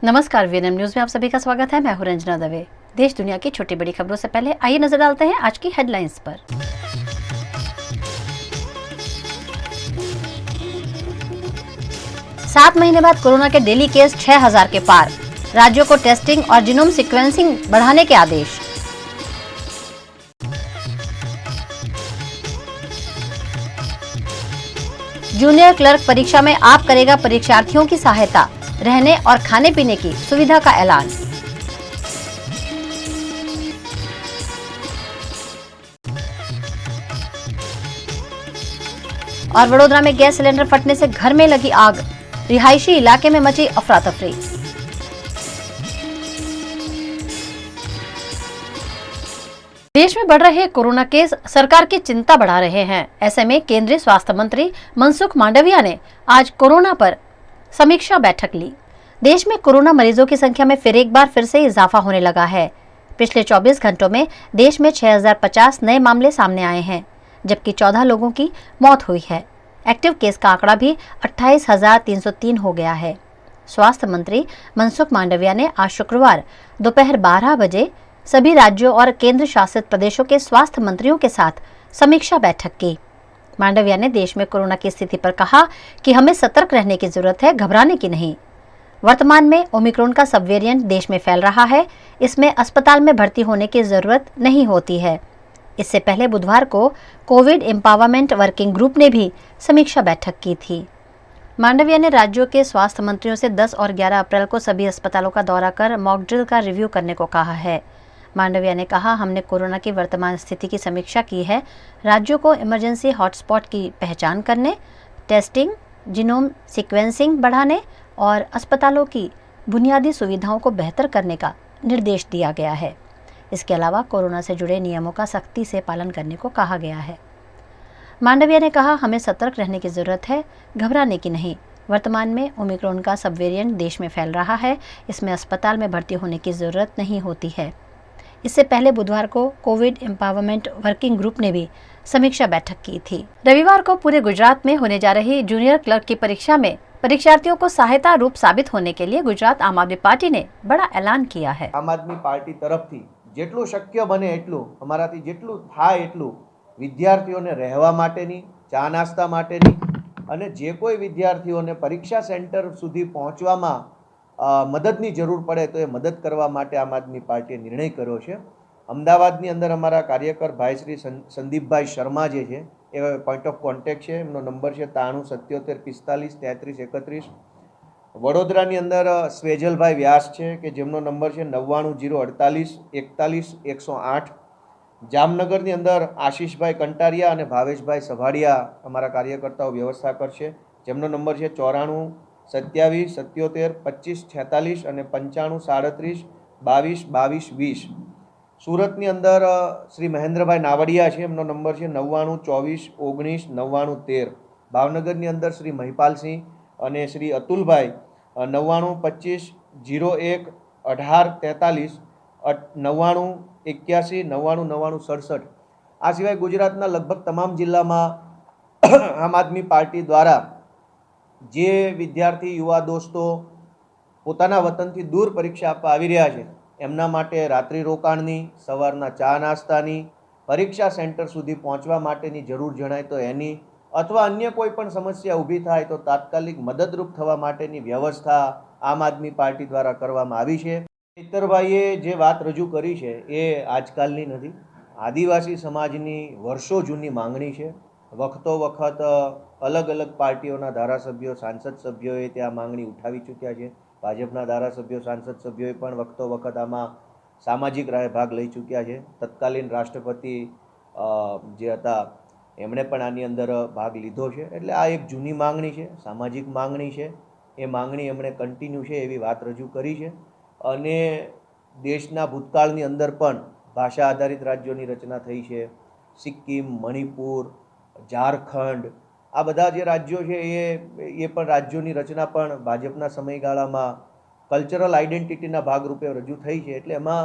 नमस्कार, VNM news में आप सभी का स्वागत है। मैं हूं रंजना दवे। देश दुनिया की छोटी बड़ी खबरों से पहले आइए नजर डालते हैं आज की हेडलाइंस पर। 7 महीने बाद कोरोना के डेली केस 6000 के पार। राज्यों को टेस्टिंग और जीनोम सीक्वेंसिंग बढ़ाने के आदेश। जूनियर क्लर्क परीक्षा में आप करेगा परीक्षार्थियों की सहायता, रहने और खाने पीने की सुविधा का ऐलान। और वडोदरा में गैस सिलेंडर फटने से घर में लगी आग, रिहायशी इलाके में मची अफरा तफरी। देश में बढ़ रहे कोरोना केस सरकार की चिंता बढ़ा रहे हैं। ऐसे में केंद्रीय स्वास्थ्य मंत्री मनसुख मांडविया ने आज कोरोना पर समीक्षा बैठक ली। देश में कोरोना मरीजों की संख्या में फिर एक बार से इजाफा होने लगा है। पिछले 24 घंटों में देश में 6050 नए मामले सामने आए हैं, जबकि 14 लोगों की मौत हुई है। एक्टिव केस का आंकड़ा भी 28,303 हो गया है। स्वास्थ्य मंत्री मनसुख मांडविया ने आज शुक्रवार दोपहर 12 बजे सभी राज्यों और केंद्र शासित प्रदेशों के स्वास्थ्य मंत्रियों के साथ समीक्षा बैठक की। मांडविया ने देश में कोरोना की स्थिति पर कहा कि हमें सतर्क रहने की जरूरत है, घबराने की नहीं। वर्तमान में ओमिक्रॉन का सब वेरिएंट देश में फैल रहा है। इसमें अस्पताल में भर्ती होने की जरूरत नहीं होती है। इससे पहले बुधवार को कोविड एम्पावरमेंट वर्किंग ग्रुप ने भी समीक्षा बैठक की थी। मांडविया ने राज्यों के स्वास्थ्य मंत्रियों से 10 और 11 अप्रैल को सभी अस्पतालों का दौरा कर मॉक ड्रिल का रिव्यू करने को कहा है। मांडविया ने कहा, हमने कोरोना की वर्तमान स्थिति की समीक्षा की है। राज्यों को इमरजेंसी हॉटस्पॉट की पहचान करने, टेस्टिंग, जीनोम सीक्वेंसिंग बढ़ाने और अस्पतालों की बुनियादी सुविधाओं को बेहतर करने का निर्देश दिया गया है। इसके अलावा कोरोना से जुड़े नियमों का सख्ती से पालन करने को कहा गया है। मांडविया ने कहा, हमें सतर्क रहने की जरूरत है, घबराने की नहीं। वर्तमान में ओमिक्रॉन का सब वेरिएंट देश में फैल रहा है। इसमें अस्पताल में भर्ती होने की जरूरत नहीं होती है। इससे पहले बुधवार को कोविड एम्पावरमेंट वर्किंग ग्रुप ने भी समीक्षा बैठक की थी। रविवार को पूरे गुजरात में होने जा रही जूनियर क्लर्क की परीक्षा में परीक्षार्थियों को सहायता रूप साबित होने के लिए गुजरात आम आदमी पार्टी ने बड़ा ऐलान किया है। आम आदमी पार्टी तरफथी जेटલું शक्य बने एटલું અમારાથી જેટલું થાય એટલું વિદ્યાર્થીઓને રહેવા માટેની, ચા નાસ્તા માટેની અને જે કોઈ વિદ્યાર્થીઓને પરીક્ષા સેન્ટર સુધી પહોંચવામાં મદદની જરૂર પડે તો એ મદદ કરવા માટે આમ આદમી પાર્ટીએ નિર્ણય કર્યો છે। અમદાવાદની અંદર અમારા કાર્યકર ભાઈ શ્રી સંદીપભાઈ શર્મા જે છે એ પોઈન્ટ ઓફ કોન્ટેક્ટ છે। એમનો નંબર છે 93 77 45 33 31। વડોદરાની અંદર સ્વેજલભાઈ વ્યાસ છે કે જેમનો નંબર છે 99 048 41 108। જામનગરની અંદર આશીષભાઈ કંટારિયા અને ભાવેશભાઈ સભાડિયા અમારા કાર્યકર્તાઓ વ્યવસ્થા કરશે, જેમનો નંબર છે 94 27 77 25 46 અને 95 37 22 22 20। સુરતની અંદર શ્રી મહેન્દ્રભાઈ નાવડિયા છે, એમનો નંબર છે 99 24 19 99 13। ભાવનગરની અંદર શ્રી મહિપાલસિંહ અને શ્રી અતુલભાઈ 99 25 01 18 43 99 81 99 99 67। આ સિવાય ગુજરાતના લગભગ તમામ જિલ્લામાં આમ આદમી પાર્ટી દ્વારા જે વિદ્યાર્થી યુવા દોસ્તો પોતાના વતનથી दूर પરીક્ષા આપવા આવી રહ્યા છે એમના માટે રાત્રિ રોકાણની, સવારના ચા નાસ્તાની, પરીક્ષા સેન્ટર સુધી પહોંચવા માટેની જરૂર જણાય તો એની अथवा अन्य कोईपण समस्या ऊभी थाय तो तात्कालिक मददरूप थवा माटेनी व्यवस्था आम आदमी पार्टी द्वारा करवामां आवी छे। चैतरभाईए जे वात रजू करी छे ए आजकालनी नथी, आदिवासी समाजनी वर्षो जूनी मांगणी छे। वखतो वखत अलग अलग पार्टीओना धारासभ्यो, सांसद सभ्योए ते आ मांगणी उठावी चूक्या छे। भाजपना धारासभ्यो, सांसद सभ्योए पण वखतो वखत आमां सामाजिक राहे भाग लई चूक्या छे। तत्कालीन राष्ट्रपति जे हता एमणे पण आनी अंदर भाग लीधो छे। एटले आ एक जूनी मांगणी छे, सामाजिक मांगणी छे। ए मांगणी एमणे कंटिन्यू छे एवी वात रजू करी छे। अने देशना भूतकाळनी अंदर पण भाषा आधारित राज्योनी रचना थई छे। सिक्किम, मणिपुर, झारखंड आ बधा जे राज्यो छे ए पण राज्योनी रचना पण भाजपना समयगाळामां कल्चरल आइडेंटिटीना भागरूपे रजू थई छे। एटले एमां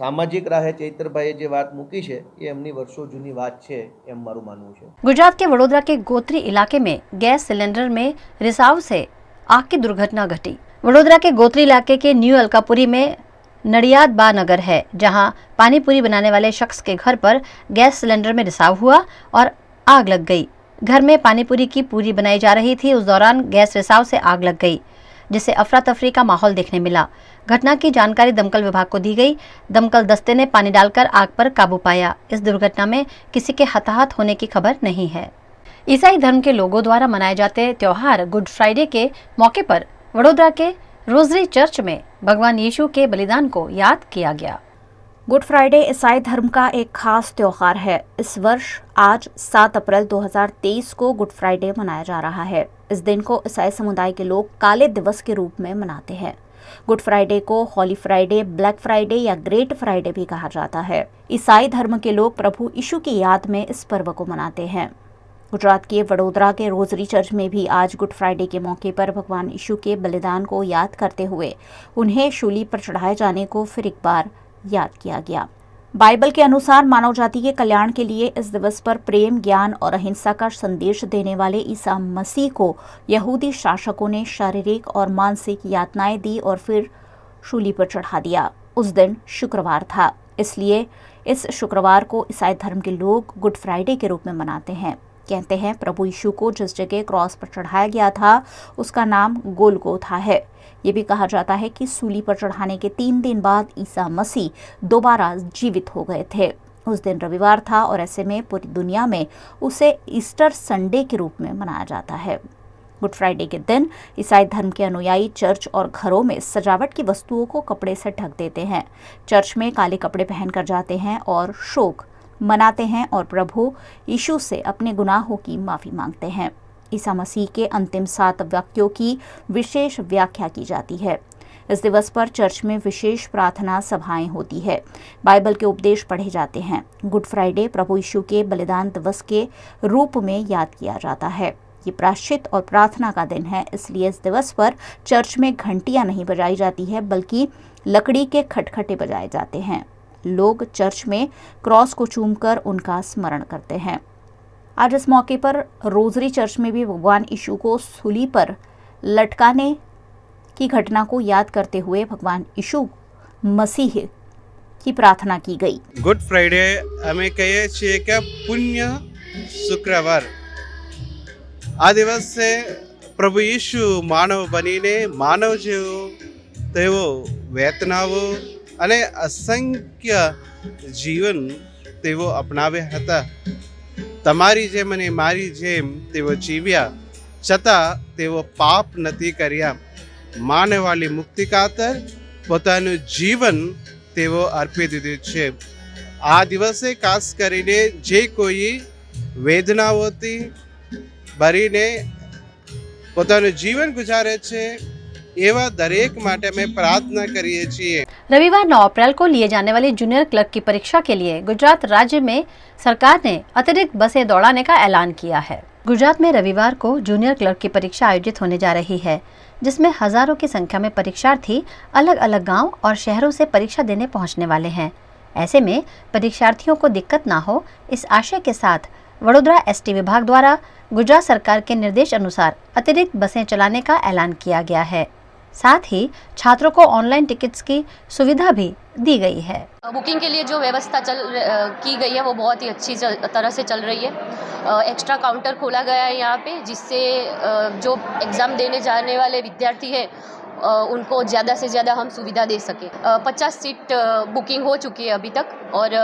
सामाजिक राहे चैतरभाईए जे बात मूकी है ये एमनी वर्षों जूनी बात है एम मारू मानवुं छे। गुजरात के वडोदरा के गोत्री इलाके में गैस सिलेंडर में रिसाव से आग की दुर्घटना घटी। वडोदरा के गोत्री इलाके के न्यू अलकापुरी में नडियाद बा नगर है, जहां पानी पूरी बनाने वाले शख्स के घर पर गैस सिलेंडर में रिसाव हुआ और आग लग गई। घर में पानी पूरी की पूरी बनाई जा रही थी, उस दौरान गैस रिसाव से आग लग गई, जिससे अफरा तफरी का माहौल देखने मिला। घटना की जानकारी दमकल विभाग को दी गई। दमकल दस्ते ने पानी डालकर आग पर काबू पाया। इस दुर्घटना में किसी के हताहत होने की खबर नहीं है। ईसाई धर्म के लोगों द्वारा मनाए जाते त्योहार गुड फ्राइडे के मौके पर वडोदरा के रोजरी चर्च में भगवान यीशु के बलिदान को याद किया गया। गुड फ्राइडे ईसाई धर्म का एक खास त्योहार है। इस वर्ष आज 7 अप्रैल 2023 को गुड फ्राइडे मनाया जा रहा है। इस दिन को ईसाई समुदाय के लोग काले दिवस के रूप में मनाते हैं। गुड फ्राइडे को हॉली फ्राइडे, ब्लैक फ्राइडे या ग्रेट फ्राइडे भी कहा जाता है। ईसाई धर्म के लोग प्रभु यीशु की याद में इस पर्व को मनाते हैं। गुजरात के वडोदरा के रोजरी चर्च में भी आज गुड फ्राइडे के मौके पर भगवान यीशु के बलिदान को याद करते हुए उन्हें शूली पर चढ़ाए जाने को फिर एक बार याद किया गया। बाइबल के अनुसार मानव जाति के कल्याण के लिए इस दिवस पर प्रेम, ज्ञान और अहिंसा का संदेश देने वाले ईसा मसीह को यहूदी शासकों ने शारीरिक और मानसिक यातनाएं दी और फिर शूली पर चढ़ा दिया। उस दिन शुक्रवार था, इसलिए इस शुक्रवार को ईसाई धर्म के लोग गुड फ्राइडे के रूप में मनाते हैं। कहते हैं प्रभु यीशु को जिस जगह क्रॉस पर चढ़ाया गया था उसका नाम गोलगोथा है। ये भी कहा जाता है कि सूली पर चढ़ाने के 3 दिन बाद ईसा मसीह दोबारा जीवित हो गए थे। उस दिन रविवार था और ऐसे में पूरी दुनिया में उसे ईस्टर संडे के रूप में मनाया जाता है। गुड फ्राइडे के दिन ईसाई धर्म के अनुयायी चर्च और घरों में सजावट की वस्तुओं को कपड़े से ढक देते हैं। चर्च में काले कपड़े पहनकर जाते हैं और शोक मनाते हैं और प्रभु यीशु से अपने गुनाहों की माफी मांगते हैं। ईसा मसीह के अंतिम 7 वाक्यों की विशेष व्याख्या की जाती है। इस दिवस पर चर्च में विशेष प्रार्थना सभाएं होती है, बाइबल के उपदेश पढ़े जाते हैं। गुड फ्राइडे प्रभु यीशु के बलिदान दिवस के रूप में याद किया जाता है। ये प्रायश्चित और प्रार्थना का दिन है, इसलिए इस दिवस पर चर्च में घंटियां नहीं बजाई जाती है बल्कि लकड़ी के खटखटे बजाए जाते हैं। लोग चर्च में क्रॉस को चूमकर उनका स्मरण करते हैं। आज इस मौके पर रोजरी चर्च में भी भगवान यीशु को सूली पर लटकाने की घटना को याद करते हुए भगवान यीशु मसीह की प्रार्थना की गई। गुड फ्राइडे અમે કહીએ છીએ કે પુણ્ય શુક્રવાર આ દિવસે પ્રભુ યીશુ માનવ બનીને માનવ જેવો તેઓ વેતનાવો અને અસંખ્ય જીવન તેઓ અપનાવ્યા હતા। તમારી જેમ અને મારી જેમ તેઓ જીવ્યા, છતાં તેઓ પાપ નથી કર્યા। માનવવાળી મુક્તિ ખાતર પોતાનું જીવન તેઓ અર્પી દીધું છે। આ દિવસે ખાસ કરીને જે કોઈ વેદનાઓથી ભરીને પોતાનું જીવન ગુજારે છે એવા દરેક માટે અમે प्रार्थना કરીએ છીએ। रविवार 9 अप्रैल को लिए जाने वाली जूनियर क्लर्क की परीक्षा के लिए गुजरात राज्य में सरकार ने अतिरिक्त बसें दौड़ाने का ऐलान किया है। गुजरात में रविवार को जूनियर क्लर्क की परीक्षा आयोजित होने जा रही है, जिसमें हजारों की संख्या में परीक्षार्थी अलग अलग गांव और शहरों से परीक्षा देने पहुंचने वाले हैं। ऐसे में परीक्षार्थियों को दिक्कत ना हो, इस आशय के साथ वडोदरा एसटी विभाग द्वारा गुजरात सरकार के निर्देश अनुसार अतिरिक्त बसें चलाने का ऐलान किया गया है। साथ ही छात्रों को ऑनलाइन टिकट्स की सुविधा भी दी गई है। बुकिंग के लिए जो व्यवस्था की गई है वो बहुत ही अच्छी तरह से चल रही है। एक्स्ट्रा काउंटर खोला गया है यहाँ पे, जिससे जो एग्ज़ाम देने जाने वाले विद्यार्थी हैं उनको ज़्यादा से ज़्यादा हम सुविधा दे सकें। 50 सीट बुकिंग हो चुकी है अभी तक और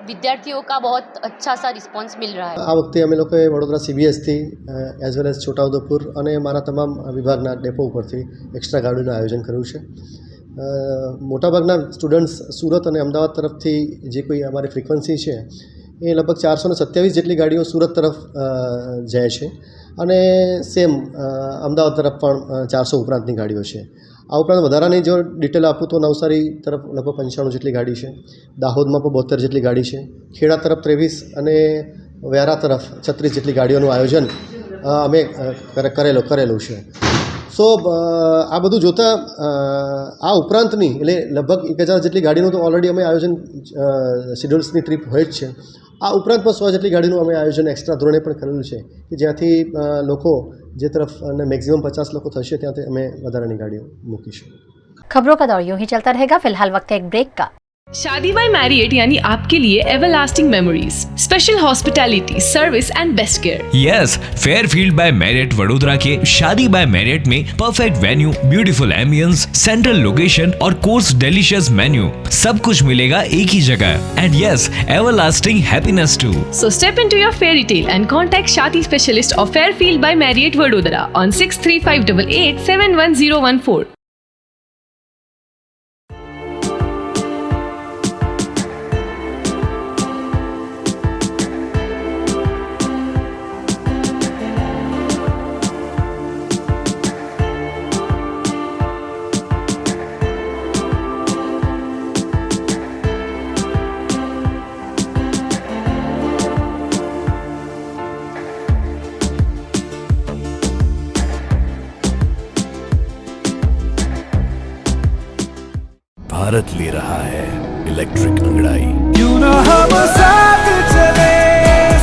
विद्यार्थियों का बहुत अच्छा सा रिस्पॉन्स मिल रहा है। આ વખતે અમે લોકોએ વડોદરા CBSથી એઝ વેલ એઝ છોટાઉદેપુર અને મારા તમામ વિભાગના ડેપો ઉપરથી એક્સ્ટ્રા ગાડીનું આયોજન કર્યું છે। મોટાભાગના સ્ટુડન્ટ્સ સુરત અને અમદાવાદ તરફથી જે કોઈ અમારી ફ્રિકવન્સી છે એ લગભગ 427 જેટલી ગાડીઓ સુરત તરફ જાય છે અને સેમ અમદાવાદ તરફ પણ 400 ઉપરાંતની ગાડીઓ છે। આ ઉપરાંત વધારાની જો ડિટેલ આપું તો નવસારી તરફ લગભગ 95 જેટલી ગાડી છે, દાહોદમાં પણ 72 જેટલી ગાડી છે, ખેડા તરફ 23 અને વ્યારા તરફ 36 જેટલી ગાડીઓનું આયોજન અમે કરેલું છે। સો આ બધું જોતાં આ ઉપરાંતની એટલે લગભગ 1000 જેટલી ગાડીનું તો ઓલરેડી અમે આયોજન શિડ્યુલ્સની ટ્રીપ હોય જ છે। આ ઉપરાંત પણ 100 જેટલી ગાડીનું અમે આયોજન એક્સ્ટ્રા ધોરણે પણ કરેલું છે કે જ્યાંથી લોકો જે તરફ અને મેક્સિમમ 50 લોકો થશે ત્યાંથી અમે વધારાની ગાડીઓ મૂકીશું। खबरों का दौर यूं ही चलता रहेगा। फिलहाल वक्त है एक ब्रेक का। शादी बाय मैरियट यानी आपके लिए everlasting memories, special hospitality, service and best care. Yes, Fairfield by Marriott Vadodara के शादी बाय मैरियट में perfect venue, beautiful ambience, central location और कोर्स डिलीशियस मेन्यू, सब कुछ मिलेगा एक ही जगह। And yes, everlasting happiness too. So step into your fairy tale and contact Shadi specialist of Fairfield by Marriott Vadodara on 63588 71014। Bharat ले रहा है इलेक्ट्रिक अंगड़ाई। क्यों ना हम साथ चले,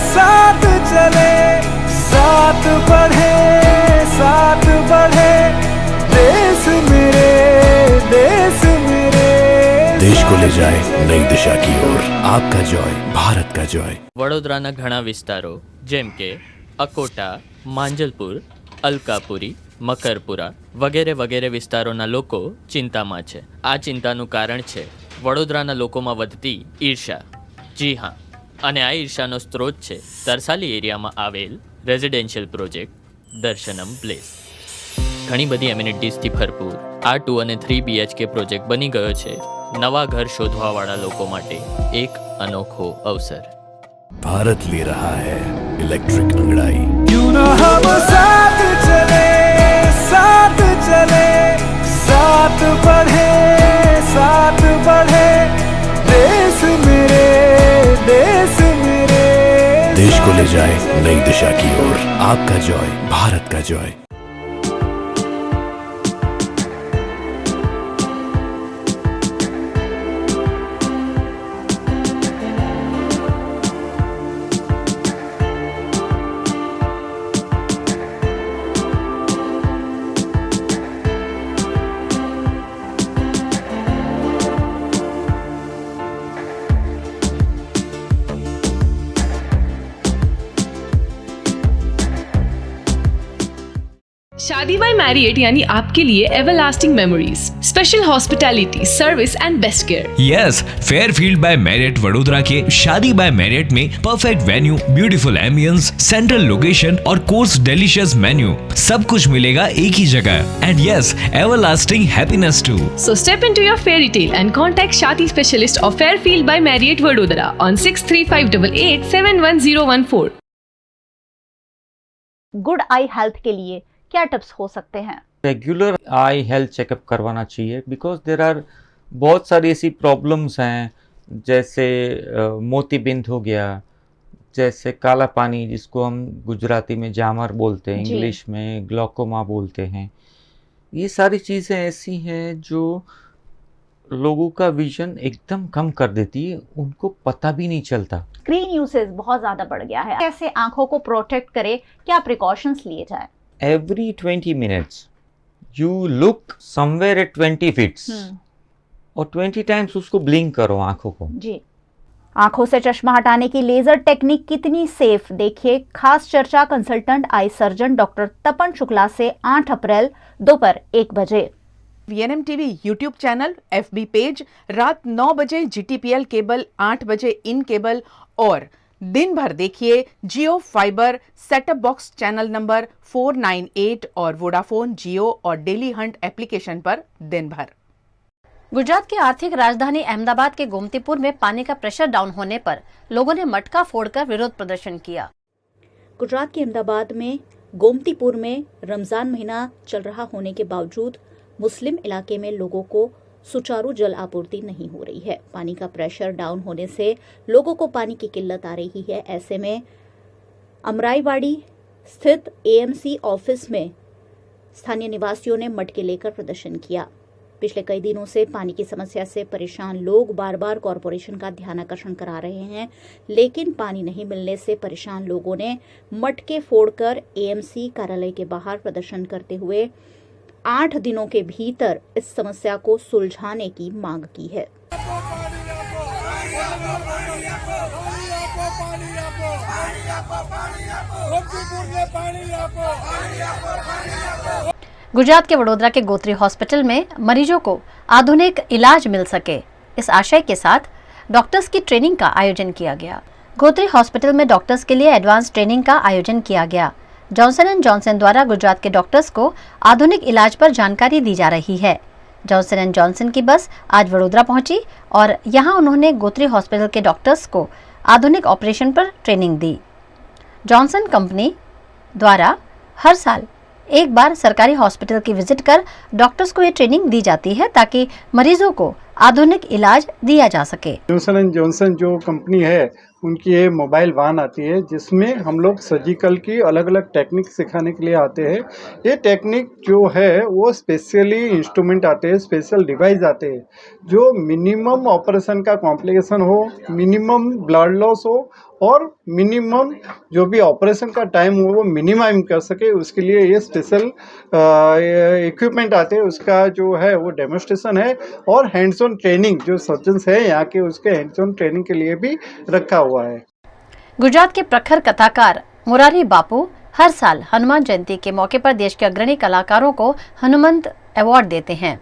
साथ चले, साथ बढ़े, साथ बढ़े, देश मेरे, देश मेरे। देश को ले जाए नई दिशा की ओर। आपका जॉय, भारत का जॉय। વડોદરાના ઘણા વિસ્તારો જેમ કે અકોટા, માંજલપુર, અલકાપુરી, મકરપુરા વગેરે વગેરે વિસ્તારોના લોકો ચિંતામાં છે। આ ચિંતાનું કારણ છે વડોદરાના લોકોમાં વધતી ઈર્ષા। જી હા, અને આ ઈર્ષાનો સ્ત્રોત છે તરસાલી એરિયામાં આવેલ રેઝિડેન્શિયલ પ્રોજેક્ટ દર્શનમ પ્લેસ। ઘણી બધી એમ્યુનિટીઝથી ભરપૂર આ 2 અને 3 BHK પ્રોજેક્ટ બની ગયો છે નવા ઘર શોધવાવાળા લોકો માટે એક અનોખો અવસર। भारत ले रहा है इलेक्ट्रिक अंगड़ाई। क्यों ना हम साथ चले, साथ चले, साथ बढ़े, साथ बढ़े, देश मेरे, देश मेरे। देश को ले जाए नई दिशा की ओर। आपका जॉय, भारत का जॉय। शादी बाय मैरियट यानी आपके लिए everlasting memories, special hospitality, service and best care. Yes, Fairfield by Marriott Vadodara के शादी बाय मैरियट में perfect venue, beautiful ambience, central location और कोर्स डिलीशियस मेन्यू, सब कुछ मिलेगा एक ही जगह। And yes, everlasting happiness too. So step into your fairy tale and contact Shadi specialist of Fairfield by Marriott Vadodara on 63588 71014। Good I health के लिए क्या टिप्स हो सकते हैं? रेगुलर आई हेल्थ चेकअप करवाना चाहिए बिकॉज देर आर बहुत सारी ऐसी प्रॉब्लम्स हैं जैसे मोतीबिंद हो गया, जैसे काला पानी जिसको हम गुजराती में जामर बोलते हैं, इंग्लिश में ग्लॉकोमा बोलते हैं। ये सारी चीज़ें ऐसी हैं जो लोगों का विजन एकदम कम कर देती है, उनको पता भी नहीं चलता। स्क्रीन यूसेज बहुत ज़्यादा बढ़ गया है, कैसे आंखों को प्रोटेक्ट करे, क्या प्रिकॉशंस लिए जाए? Every 20 minutes you look somewhere at 20 feet और 20 times उसको ब्लिंक करो आंखों को। जी, आंखों से चश्मा हटाने की लेजर टेक्निक कितनी सेफ, देखिए खास चर्चा कंसल्टेंट आई सर्जन डॉक्टर तपन शुक्ला से 8 अप्रैल दोपहर 1 बजे। VNM TV YouTube channel, FB page, रात 9 बजे GTPL केबल, 8 बजे इन केबल और दिन भर देखिए Jio fibre setup box channel number 498 और वोडाफोन जियो और डेली हंट एप्लीकेशन पर दिन भर। गुजरात की आर्थिक राजधानी अहमदाबाद के गोमतीपुर में पानी का प्रेशर डाउन होने पर लोगों ने मटका फोड़कर विरोध प्रदर्शन किया। गुजरात के अहमदाबाद में गोमतीपुर में रमजान महीना चल रहा होने के बावजूद मुस्लिम इलाके में लोगों को सुचारू जल आपूर्ति नहीं हो रही है। पानी का प्रेशर डाउन होने से लोगों को पानी की किल्लत आ रही है। ऐसे में अमराईवाड़ी स्थित AMC ऑफिस में स्थानीय निवासियों ने मटके लेकर प्रदर्शन किया। पिछले कई दिनों से पानी की समस्या से परेशान लोग बार बार कॉरपोरेशन का ध्यानाकर्षण करा रहे हैं, लेकिन पानी नहीं मिलने से परेशान लोगों ने मटके फोड़कर एएमसी कार्यालय के बाहर प्रदर्शन करते हुए 8 दिनों के भीतर इस समस्या को सुलझाने की मांग की है। गुजरात के वडोदरा के गोत्री हॉस्पिटल में मरीजों को आधुनिक इलाज मिल सके, इस आशय के साथ डॉक्टर्स की ट्रेनिंग का आयोजन किया गया। गोत्री हॉस्पिटल में डॉक्टर्स के लिए एडवांस ट्रेनिंग का आयोजन किया गया। जॉनसन एंड जॉनसन द्वारा गुजरात के डॉक्टर्स को आधुनिक इलाज पर जानकारी दी जा रही है। जॉनसन एंड जॉनसन की बस आज वडोदरा पहुंची और यहां उन्होंने गोत्री हॉस्पिटल के डॉक्टर्स को आधुनिक ऑपरेशन पर ट्रेनिंग दी। जॉनसन कंपनी द्वारा हर साल एक बार सरकारी हॉस्पिटल की विजिट कर डॉक्टर्स को ये ट्रेनिंग दी जाती है ताकि मरीजों को आधुनिक इलाज दिया जा सके। जॉनसन एंड जॉनसन जो कंपनी है उनकी ये मोबाइल वैन आती है जिसमें हम लोग सर्जिकल की अलग अलग टेक्निक सिखाने के लिए आते हैं। ये टेक्निक जो है वो स्पेशली इंस्ट्रूमेंट आते हैं, स्पेशल डिवाइस आते हैं जो मिनिमम ऑपरेशन का कॉम्प्लिकेशन हो, मिनिमम ब्लड लॉस हो और मिनिमम जो भी ऑपरेशन का टाइम हो वो मिनिमाइज कर सके, उसके लिए ये स्पेशल इक्विपमेंट आते हैं। उसका जो है वो डेमोन्स्ट्रेशन है और हैंड्स ऑन ट्रेनिंग जो सर्जन्स है यहाँ के उसके हैंड्स ऑन ट्रेनिंग के लिए भी रखा हुआ है। गुजरात के प्रखर कथाकार मुरारी बापू हर साल हनुमान जयंती के मौके पर देश के अग्रणी कलाकारों को हनुमंत अवार्ड देते हैं।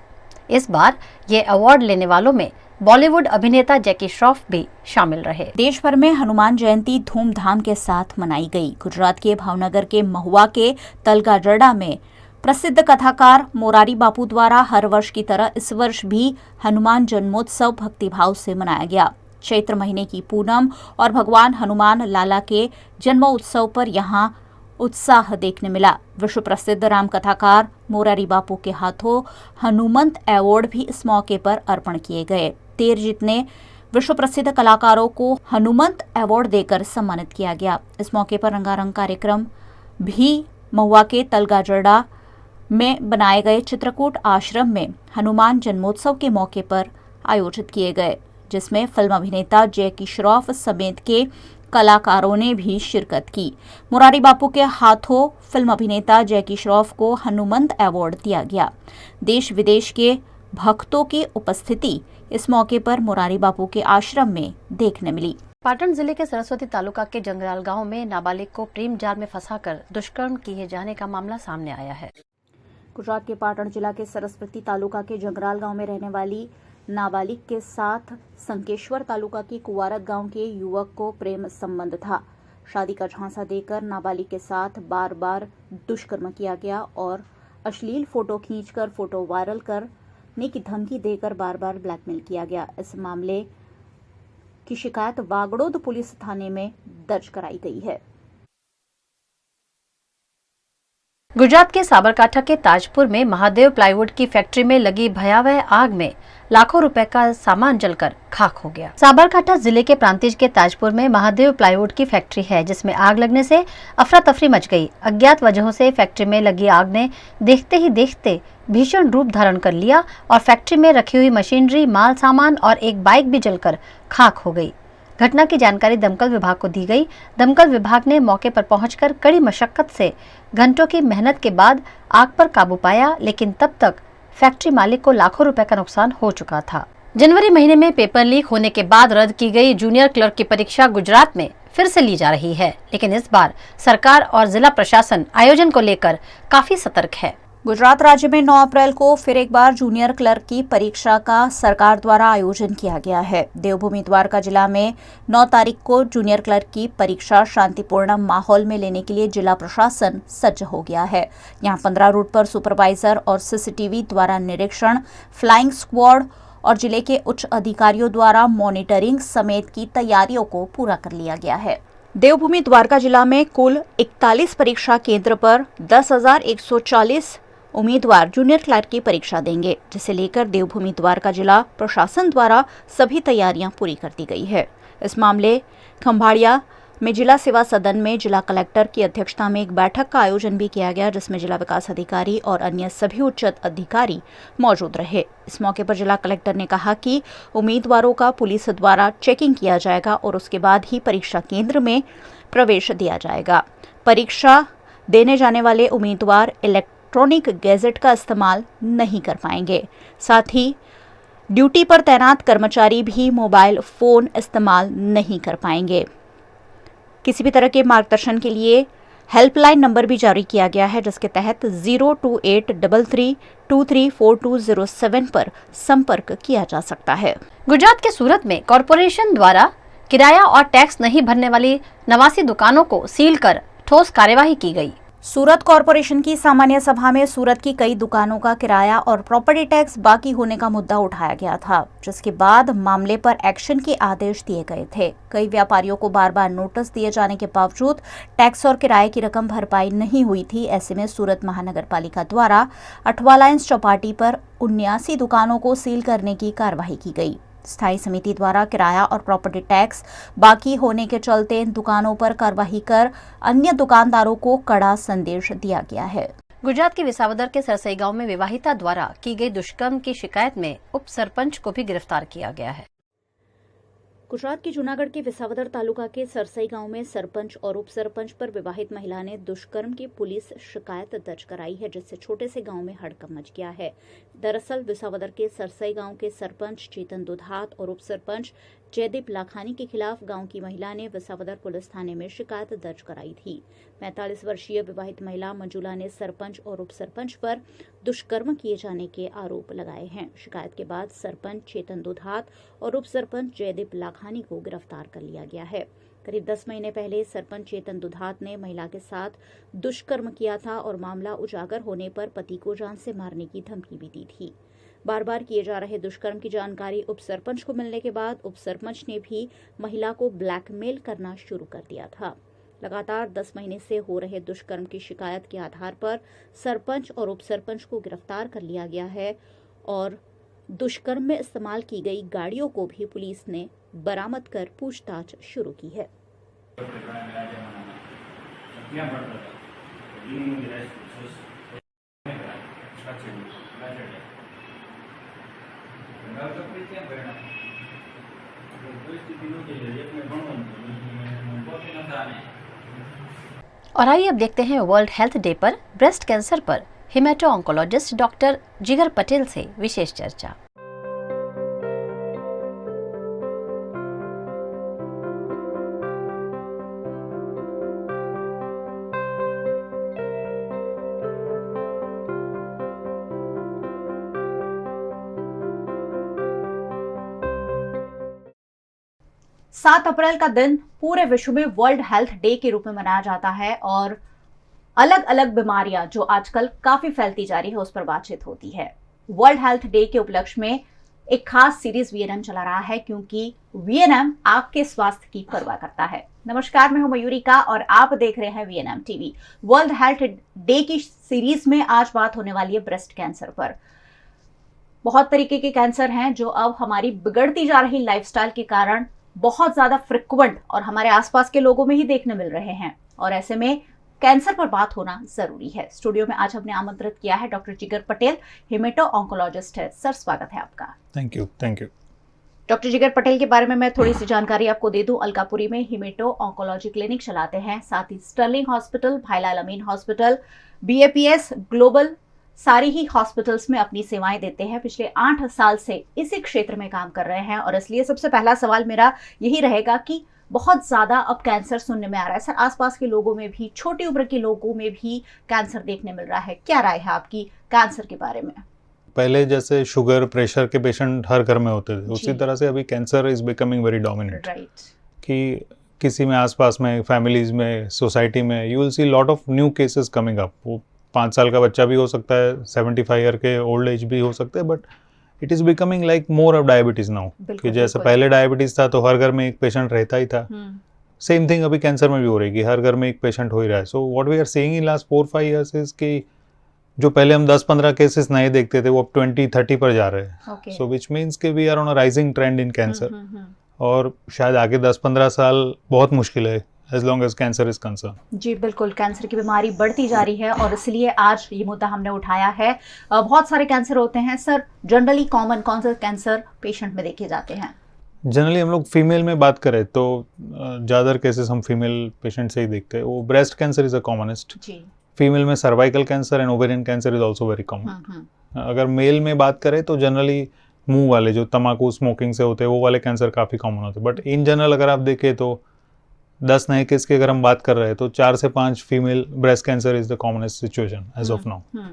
इस बार ये अवार्ड लेने वालों में बॉलीवुड अभिनेता जैकी श्रॉफ भी शामिल रहे। देश भर में हनुमान जयंती धूमधाम के साथ मनाई गई। गुजरात के भावनगर के महुआ के तलगाजरडा में प्रसिद्ध कथाकार मोरारी बापू द्वारा हर वर्ष की तरह इस वर्ष भी हनुमान जन्मोत्सव भक्तिभाव से मनाया गया। चैत्र महीने की पूनम और भगवान हनुमान लाला के जन्मोत्सव पर यहां उत्साह देखने मिला। विश्व प्रसिद्ध राम कथाकार मोरारी बापू के हाथों हनुमंत अवार्ड भी इस मौके पर अर्पण किए गए। 13 जितने विश्व प्रसिद्ध कलाकारों को हनुमंत अवार्ड देकर सम्मानित किया गया। इस मौके पर रंगारंग कार्यक्रम भी महुआ के तलगाजरडा में बनाए गए चित्रकूट आश्रम में हनुमान जन्मोत्सव के मौके पर आयोजित किए गए, जिसमें फिल्म अभिनेता जैकी श्रॉफ समेत के कलाकारों ने भी शिरकत की। मुरारी बापू के हाथों फिल्म अभिनेता जैकी श्रॉफ को हनुमंत अवार्ड दिया गया। देश विदेश के भक्तों की उपस्थिति इस मौके पर मुरारी बापू के आश्रम में देखने मिली। पाटन जिले के सरस्वती तालुका के जंगराल गांव में नाबालिग को प्रेम जाल में फंसाकर दुष्कर्म किए जाने का मामला सामने आया है। गुजरात के पाटन जिला के सरस्वती तालुका के जंगराल गांव में रहने वाली नाबालिग के साथ संकेश्वर तालुका की कुवारत गांव के युवक को प्रेम संबंध था। शादी का झांसा देकर नाबालिग के साथ बार बार दुष्कर्म किया गया और अश्लील फोटो खींचकर फोटो वायरल करने की धमकी देकर बार बार ब्लैकमेल किया गया। इस मामले की शिकायत वागड़ोद पुलिस थाने में दर्ज कराई गई है। गुजरात के साबरकांठा के ताजपुर में महादेव प्लाईवुड की फैक्ट्री में लगी भयावह आग में लाखों रुपए का सामान जलकर खाक हो गया। साबरकांठा जिले के प्रांतिज के ताजपुर में महादेव प्लाईवुड की फैक्ट्री है, जिसमें आग लगने से अफरा तफरी मच गई। अज्ञात वजहों से फैक्ट्री में लगी आग ने देखते ही देखते भीषण रूप धारण कर लिया और फैक्ट्री में रखी हुई मशीनरी, माल सामान और एक बाइक भी जलकर खाक हो गई। घटना की जानकारी दमकल विभाग को दी गई। दमकल विभाग ने मौके पर पहुंचकर कड़ी मशक्कत से घंटों की मेहनत के बाद आग पर काबू पाया, लेकिन तब तक फैक्ट्री मालिक को लाखों रुपए का नुकसान हो चुका था। जनवरी महीने में पेपर लीक होने के बाद रद्द की गई जूनियर क्लर्क की परीक्षा गुजरात में फिर से ली जा रही है, लेकिन इस बार सरकार और जिला प्रशासन आयोजन को लेकर काफी सतर्क है। गुजरात राज्य में 9 अप्रैल को फिर एक बार जूनियर क्लर्क की परीक्षा का सरकार द्वारा आयोजन किया गया है। देवभूमि द्वारका जिला में 9 तारीख को जूनियर क्लर्क की परीक्षा शांतिपूर्ण माहौल में लेने के लिए जिला प्रशासन सज्ज हो गया है। यहां 15 रूट पर सुपरवाइजर और सीसीटीवी द्वारा निरीक्षण, फ्लाइंग स्क्वाड और जिले के उच्च अधिकारियों द्वारा मॉनिटरिंग समेत की तैयारियों को पूरा कर लिया गया है। देवभूमि द्वारका जिला में कुल 41 परीक्षा केंद्र पर 10,140 उम्मीदवार जूनियर क्लर्क की परीक्षा देंगे, जिसे लेकर देवभूमि द्वारका जिला प्रशासन द्वारा सभी तैयारियां पूरी कर दी गई है। इस मामले खंभाड़िया में जिला सेवा सदन में जिला कलेक्टर की अध्यक्षता में एक बैठक का आयोजन भी किया गया, जिसमें जिला विकास अधिकारी और अन्य सभी उच्च अधिकारी मौजूद रहे। इस मौके पर जिला कलेक्टर ने कहा कि उम्मीदवारों का पुलिस द्वारा चेकिंग किया जाएगा और उसके बाद ही परीक्षा केंद्र में प्रवेश दिया जाएगा। परीक्षा देने जाने वाले उम्मीदवार इलेक्ट्रॉनिक गैजेट का इस्तेमाल नहीं कर पाएंगे। साथ ही ड्यूटी पर तैनात कर्मचारी भी मोबाइल फोन इस्तेमाल नहीं कर पाएंगे। किसी भी तरह के मार्गदर्शन के लिए हेल्पलाइन नंबर भी जारी किया गया है, जिसके तहत 02833234207 पर संपर्क किया जा सकता है। गुजरात के सूरत में कॉरपोरेशन द्वारा किराया और टैक्स नहीं भरने वाली 89 दुकानों को सील कर ठोस कार्यवाही की गई। सूरत कॉरपोरेशन की सामान्य सभा में सूरत की कई दुकानों का किराया और प्रॉपर्टी टैक्स बाकी होने का मुद्दा उठाया गया था, जिसके बाद मामले पर एक्शन के आदेश दिए गए थे। कई व्यापारियों को बार बार नोटिस दिए जाने के बावजूद टैक्स और किराए की रकम भरपाई नहीं हुई थी। ऐसे में सूरत महानगर पालिका द्वारा अठवा लाइन्स चौपाटी पर 79 दुकानों को सील करने की कार्रवाई की गई। स्थायी समिति द्वारा किराया और प्रॉपर्टी टैक्स बाकी होने के चलते इन दुकानों पर कार्रवाई कर अन्य दुकानदारों को कड़ा संदेश दिया गया है। गुजरात के विसावदर के सरसई गांव में विवाहिता द्वारा की गई दुष्कर्म की शिकायत में उप सरपंच को भी गिरफ्तार किया गया है। गुजरात के जूनागढ़ के विसावदर तालुका के सरसई गांव में सरपंच और उप सरपंच पर विवाहित महिला ने दुष्कर्म की पुलिस शिकायत दर्ज कराई है, जिससे छोटे से गांव में हड़कंप मच गया है। दरअसल विसावदर के सरसई गांव के सरपंच चेतन दुधात और उप सरपंच जयदीप लाखानी के खिलाफ गांव की महिला ने विसावदर पुलिस थाने में शिकायत दर्ज कराई थी। 45 वर्षीय विवाहित महिला मंजुला ने सरपंच और उप सरपंच पर दुष्कर्म किए जाने के आरोप लगाए हैं। शिकायत के बाद सरपंच चेतन दुधात और उप सरपंच जयदीप लाखानी को गिरफ्तार कर लिया गया है। करीब 10 महीने पहले सरपंच चेतन दुधात ने महिला के साथ दुष्कर्म किया था और मामला उजागर होने पर पति को जान से मारने की धमकी भी दी थी। बार बार किए जा रहे दुष्कर्म की जानकारी उप सरपंच को मिलने के बाद उप सरपंच ने भी महिला को ब्लैकमेल करना शुरू कर दिया था। लगातार 10 महीने से हो रहे दुष्कर्म की शिकायत के आधार पर सरपंच और उप सरपंच को गिरफ्तार कर लिया गया है और दुष्कर्म में इस्तेमाल की गई गाड़ियों को भी पुलिस ने बरामद कर पूछताछ शुरू की है। और आइए अब देखते हैं वर्ल्ड हेल्थ डे पर ब्रेस्ट कैंसर पर हिमेटो ऑन्कोलॉजिस्ट डॉक्टर जिगर पटेल से विशेष चर्चा। सात अप्रैल का दिन पूरे विश्व में वर्ल्ड हेल्थ डे के रूप में मनाया जाता है और अलग अलग बीमारियां जो आजकल काफी फैलती जा रही है उस पर बातचीत होती है। वर्ल्ड हेल्थ डे के उपलक्ष्य में एक खास सीरीज वीएनएम चला रहा है, क्योंकि वीएनएम आपके स्वास्थ्य की परवाह करता है। नमस्कार, मैं हूं मयूरिका और आप देख रहे हैं VNM TV. World health day की सीरीज में आज बात होने वाली है ब्रेस्ट कैंसर पर। बहुत तरीके के कैंसर हैं जो अब हमारी बिगड़ती जा रही लाइफस्टाइल के कारण बहुत ज्यादा फ्रिक्वेंट और हमारे आसपास के लोगों में ही देखने मिल रहे हैं, और ऐसे में कैंसर पर बात होना जरूरी है। स्टूडियो में आज हमने आमंत्रित किया है डॉक्टर जिगर पटेल, हिमेटो ऑन्कोलॉजिस्ट है। सर, स्वागत है आपका। Thank you. डॉक्टर जिगर पटेल के बारे में मैं थोड़ी सी जानकारी आपको दे दूं। अलकापुरी में हिमेटो ऑन्कोलॉजी क्लिनिक चलाते हैं, साथ ही स्टर्लिंग हॉस्पिटल, भाईलाल अमीन हॉस्पिटल, बीएपीएस ग्लोबल सारी ही हॉस्पिटल्स में अपनी सेवाएं देते हैं। पिछले 8 साल से इसी क्षेत्र में काम कर रहे हैं और इसलिए सबसे पहला सवाल मेरा यही रहेगा कि बहुत ज्यादा अब कैंसर सुनने में आ रहा है। सर, आसपास के लोगों में भी, छोटी उम्र के लोगों में भी कैंसर देखने मिल रहा है। क्या राय है आपकी कैंसर के बारे में? पहले जैसे शुगर प्रेशर के पेशेंट हर घर में होते थे, उसी तरह से अभी cancer is becoming very dominant. कि किसी में आसपास में, फैमिलीज में, सोसाइटी में you will see lot of new cases coming up. वो 5 साल का बच्चा भी हो सकता है, 75 ईयर के ओल्ड एज भी हो सकते हैं, but it is becoming like more of diabetes now. कि जैसे पहले डायबिटीज़ था तो हर घर में एक पेशेंट रहता ही था, सेम थिंग अभी कैंसर में भी हो रही है कि हर घर में एक पेशेंट हो ही रहा है। So what we are seeing in last 4-5 years is कि जो पहले हम 10-15 केसेस नए देखते थे वो अब 20-30 पर जा रहे हैं। सो विच मीन्स कि we are on a rising trend in cancer. और शायद आगे 10-15 साल बहुत मुश्किल है as long as cancer is concerned. जी बिल्कुल, कैंसर की बीमारी बढ़ती जा रही है और इसलिए आज ये मुद्दा हमने उठाया है। बहुत सारे कैंसर होते हैं सर, जनरली कॉमन कौन सा कैंसर पेशेंट में देखे जाते हैं? जनरली हम लोग फीमेल में बात करें तो ज़्यादातर केसेस हम फीमेल पेशेंट से ही देखते हैं। वो breast cancer is a commonest. Female में cervical cancer and ovarian cancer is also very common. अगर मेल में बात करें तो जनरली मुंह वाले जो तम्बाकू स्मोकिंग से होते हैं वो वाले कैंसर काफ़ी कॉमन होते हैं। बट इन जनरल अगर आप देखें तो 10 नए केस की अगर हम बात कर रहे हैं तो 4 से 5 female breast cancer is the commonest situation as of now.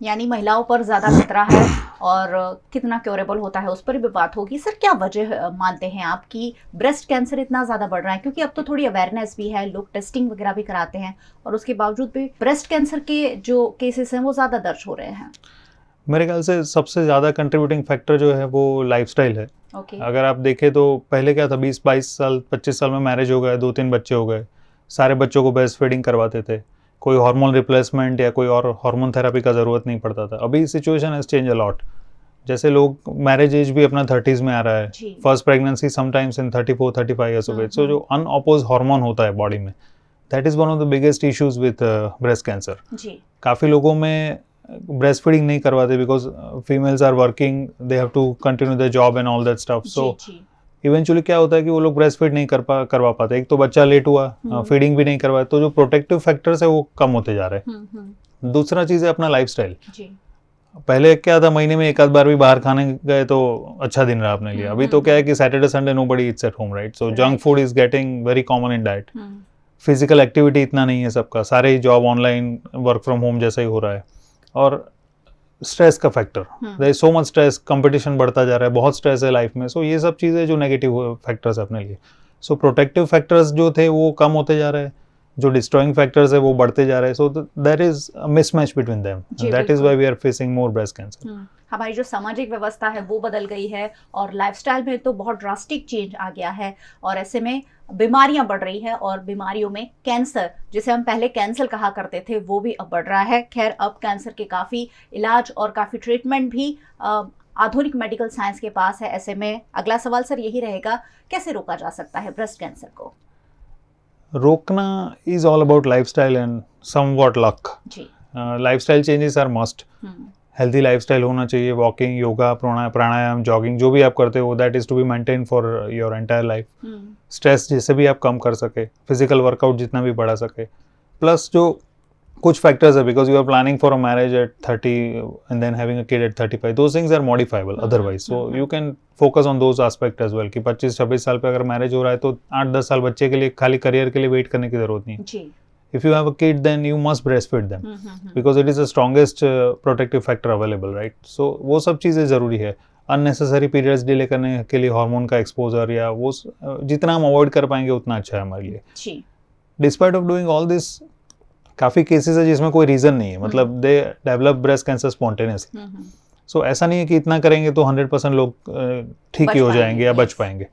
यानी महिलाओं पर ज़्यादा खतरा है और कितना क्योरेबल होता है उस पर भी बात होगी। सर क्या वजह मानते हैं आप कि ब्रेस्ट कैंसर इतना ज़्यादा बढ़ रहा है? क्योंकि अब तो थोड़ी अवेयरनेस भी है, लोग टेस्टिंग वगैरह भी कराते हैं और उसके बावजूद भी ब्रेस्ट कैंसर के जो केसेस हैं वो ज़्यादा दर्ज हो रहे हैं। मेरे ख्याल से सबसे ज़्यादा कंट्रीब्यूटिंग फैक्टर जो है वो लाइफस्टाइल है। अगर आप देखें तो पहले क्या था, 20-22 साल 25 साल में मैरिज हो गए, 2-3 बच्चे हो गए, सारे बच्चों को ब्रेस्ट फीडिंग करवाते थे, कोई हार्मोन रिप्लेसमेंट या कोई और हार्मोन थेरेपी का ज़रूरत नहीं पड़ता था। अभी situation has change a lot. जैसे लोग मैरिज एज भी अपना 30s में आ रहा है, first pregnancy sometimes in 34-35 years of age. So जो अनअपोज हार्मोन होता है बॉडी में, that is one of the biggest issues with breast cancer. काफ़ी लोगों में ब्रेस्ट फीडिंग नहीं करवाते because females are working, they have to continue the job and all that stuff. So eventually क्या होता है कि वो लोग ब्रेस्ट फीड नहीं करवा पाते। एक तो बच्चा लेट हुआ, फीडिंग भी नहीं करवाया, तो जो प्रोटेक्टिव फैक्टर्स है वो कम होते जा रहे हैं। दूसरा चीज़ है अपना लाइफस्टाइल। पहले क्या था, महीने में एक आध बार भी बाहर खाने गए तो अच्छा दिन रहा अपने लिए। अभी तो क्या है कि Saturday Sunday nobody eats at home, right? So junk food is getting very common in diet. Physical activity इतना नहीं है सबका, सारे ही job online, work from home जैसा ही हो रहा है। और स्ट्रेस का factor, there is so much stress, competition बढ़ता जा रहा है, बहुत स्ट्रेस है लाइफ में। सो ये सब चीज़ें जो नेगेटिव फैक्टर्स है अपने लिए। सो प्रोटेक्टिव फैक्टर्स जो थे वो कम होते जा रहे हैं, जो डिस्ट्रॉइंग फैक्टर्स है वो बढ़ते जा रहे हैं। So there is a mismatch between them, that is why we are facing more breast cancer. हमारी जो सामाजिक व्यवस्था है वो बदल गई है और लाइफस्टाइल में तो बहुत ड्रास्टिक चेंज आ गया है और ऐसे में बीमारियां बढ़ रही है और बीमारियों में कैंसर, जिसे हम पहले कैंसर कहा करते थे, वो भी अब बढ़ रहा है। खैर अब कैंसर के काफ़ी इलाज और काफ़ी ट्रीटमेंट भी आधुनिक मेडिकल साइंस के पास है। ऐसे में अगला सवाल सर यही रहेगा, कैसे रोका जा सकता है ब्रेस्ट कैंसर को? रोकना is all about lifestyle and somewhat luck. Lifestyle changes are must. Healthy lifestyle होना चाहिए, वॉकिंग, योगा, प्राणायाम, जॉगिंग, जो भी आप करते हो that is to be maintain for your entire life. Stress जैसे भी आप कम कर सके, फिजिकल वर्कआउट जितना भी बढ़ा सके, प्लस जो कुछ फैक्टर्स है, because you are planning for a marriage at 30 and then having a kid at 35, those things are modifiable otherwise. So you can focus on those aspect as well कि 25-26 साल पे अगर मैरिज हो रहा है तो 8-10 साल बच्चे के लिए खाली करियर के लिए वेट करने की जरूरत नहीं है। If you have a kid, then you must breastfeed them because it is the strongest protective factor available, right? So वो सब चीज़ें ज़रूरी है। unnecessary periods डिले करने के लिए हार्मोन का एक्सपोजर या वो जितना हम अवॉइड कर पाएंगे उतना अच्छा है हमारे लिए। Despite of doing all this, काफ़ी केसेस है जिसमें कोई रीज़न नहीं है, मतलब they develop breast cancer spontaneously. So ऐसा नहीं है कि इतना करेंगे तो 100% लोग ठीक ही हो जाएंगे या बच पाएंगे।